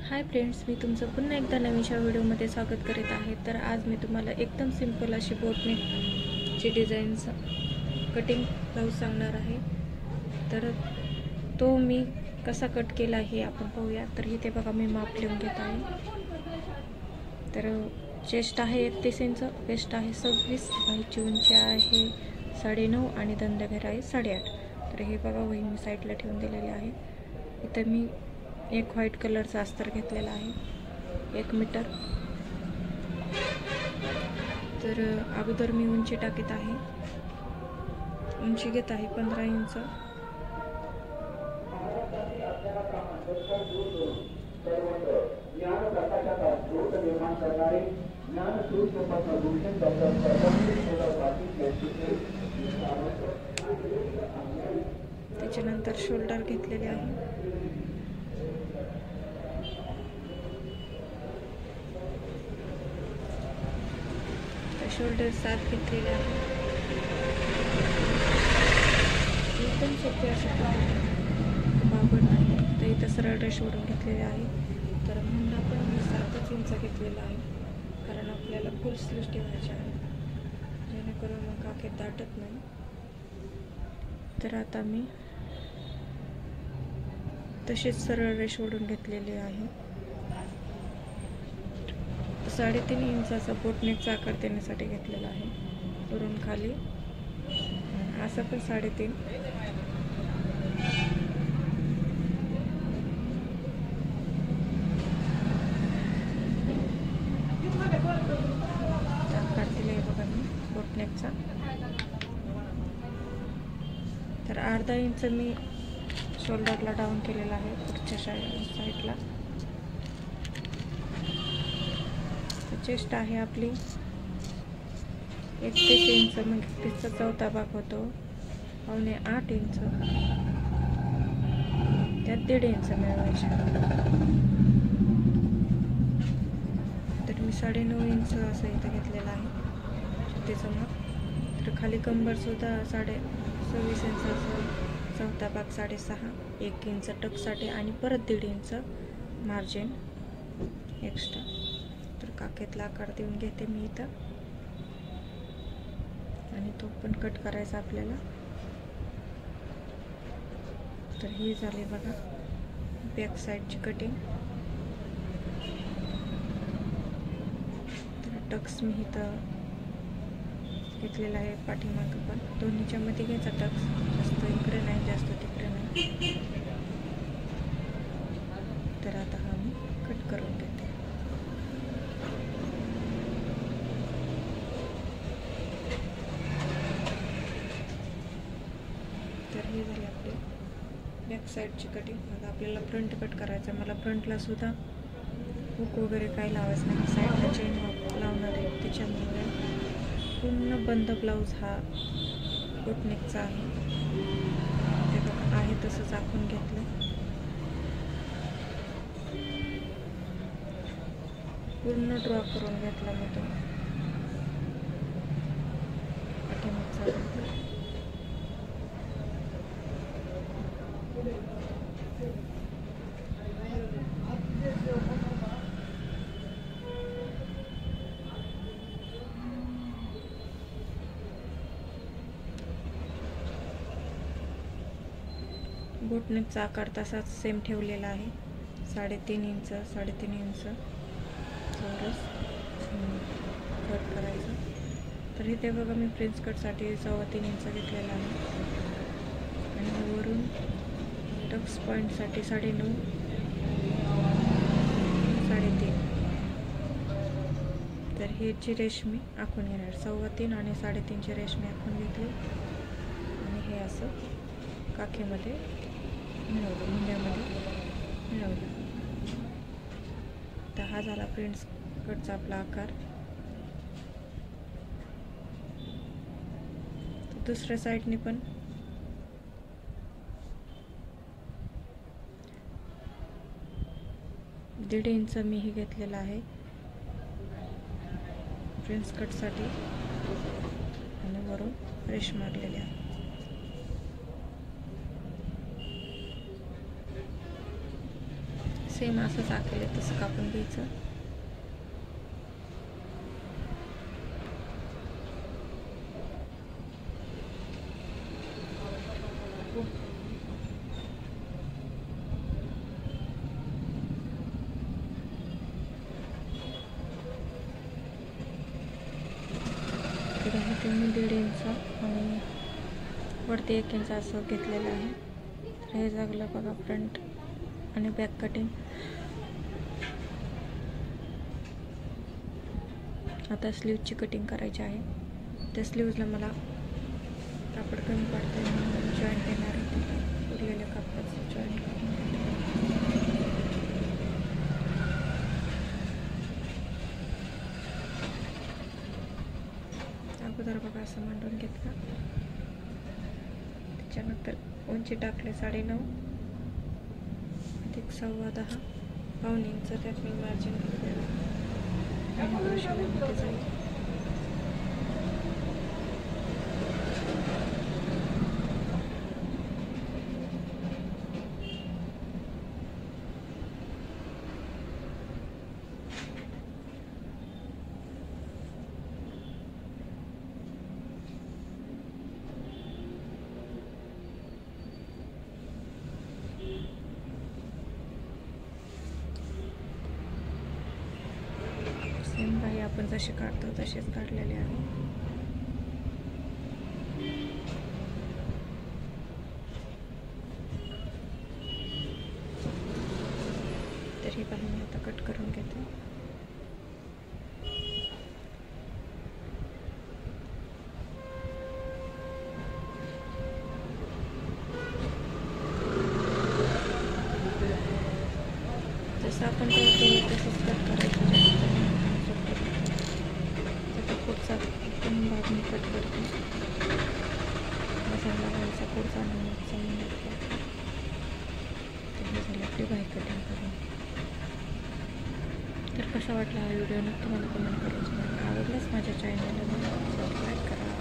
Hi friends, मी तुमचं पुन्हा एकदा नवीनशा व्हिडिओमध्ये स्वागत करीत आहे। तर आज मी तुम्हाला एकदम सिंपल अशी बोटनेकची डिझाईन कटिंग ब्लाऊज सांगणार आहे। तर तो मी कसा कट केला हे आपण पाहूया। तर इथे बघा, मी माप लिहून घेत आहे। तर चेस्ट आहे 31 इंच, वेस्ट आहे 26, बाहीची उंची आहे 9.5 आणि दंडघेर आहे 8.5। तर हे बघा, वही मी साईडला ठेवून दिलेली आहे। इथं मी एक व्हाईट कलरचा अस्तर घेतलेला आहे 1 मीटर। तर अगोदर मी उंची टाकत आहे, उंची घेत आहे 15 इंच। त्याच्यानंतर शोल्डर घेतलेले आहे। शोल्डर 7 घेतलेले आहे। एकदम सोपे असे बाबड नाही, तर इथं सरळ रेष ओढून घेतलेले आहे। तर मुंडा पण मी 7 इंच घेतलेला आहे, कारण आपल्याला फुल स्लीव्ह ठेवायचे आहे, जेणेकरून मग काखेत दाटत नाही। तर आता मी तसेच सरळ रेष ओढून घेतलेली आहे। 3.5 इंचाचा बोटनेकचा आकार देण्यासाठी घेतलेला आहे, वरून खाली असा पण 3.5। आकार दिलाय बघा मी बोटनेकचा। तर अर्धा इंच मी शोल्डरला डाऊन केलेला आहे पुढच्या साईडला। चेस्ट आहे आपली 31 इंच, मग 31चा चौथा भाग होतो 7.25 इंच, त्यात 1.5 इंच मिळवायचे। तर मी 9.5 इंच असं इथं घेतलेलं आहे छातीचं माप। तर खाली कंबर सुद्धा 26 इंचाचा चौथा भाग 6.5, 1 इंच टक्ससाठी आणि परत 1.5 इंच मार्जिन एक्स्ट्रा। तर काखेतला आकार देऊन घेते मी इथं, आणि तो पण कट करायचा आपल्याला। तर ही झाली बघा बॅक साईडची कटिंग। तर टक्स मी इथं घेतलेला आहे पाठीमागं, पण दोन्हीच्या मध्ये घ्यायचा टक्स, जास्त इकडे नाही जास्त तिकडे नाही। तर आता हा मी कट करून घेते। तर ही झाली आपली बॅक साईडची कटिंग। आता आपल्याला फ्रंट कट करायचं आहे। मला फ्रंटला सुद्धा हुक वगैरे काही लावायचं नाही, साईडला चेन लावणार आहे, त्याच्यामुळे पूर्ण बंद ब्लाऊज हा बोटनेकचा आहे। ते बघा, आहे तसंच आखून घेतलं। पूर्ण ड्रॉ करून घेतला मी तो पाठीमागचा। बोटनेकचा आकार तसाच सेम ठेवलेला आहे, 3.5 इंच 3.5 इंच चौरस कट करायचं। तर इथे बघा, मी फ्रेंच कटसाठी 3.25 इंच घेतलेला आहे, आणि वरून टक्स पॉईंटसाठी 9.5 3.5। तर ह्याची रेष मी आखून घेणार, 3.25 आणि 3.5ची रेष मी आखून घेतली, आणि हे असं काखेमध्ये मिळवलं, मुंड्यामध्ये मिळवलं। तर हा झाला फ्रेंड्स कटचा आपला आकार। दुसऱ्या साईडने पण दीड इंच मी ही घेतलेला आहे फ्रेंच कटसाठी, आणि वरून रेष मारलेली आहे। सेम असंच आखलं तसं कापून घ्यायचं. मी 1.5 इंच आणि वरती 1 इंच असं घेतलेलं आहे. हे लागलं बघा फ्रंट आणि बॅक कटिंग. आता स्लीवची कटिंग करायची आहे. त्या स्लीव्जला मला कापड कमी पडतं म्हणून जॉईंट येणार आहे. उरलेल्या कापडाचं जॉईंट करून अगोदर बघा असं मांडून घेतलं. त्याच्यानंतर उंची टाकले 9.5 अधिक 10.15 पाऊण इंच त्यात मी मार्जिन घेतलेलं आणि शिलाईमध्ये जाईल. सेम बाही आपण जसे काढतो तसेच काढलेले आहे. तर ही बाही मी आता कट करून घेते. जसं आपण केलं तसंच कट करायचं. पुढचा भाग मी कट करते. मसाला लावायचा पुढचा नंबरचा झाली आपली बाही कटिंग करून. तर कसा वाटला हा व्हिडिओ नक्की मला कमेंट करायचं. आवडल्यास माझ्या चॅनलला सबस्क्राईब करा.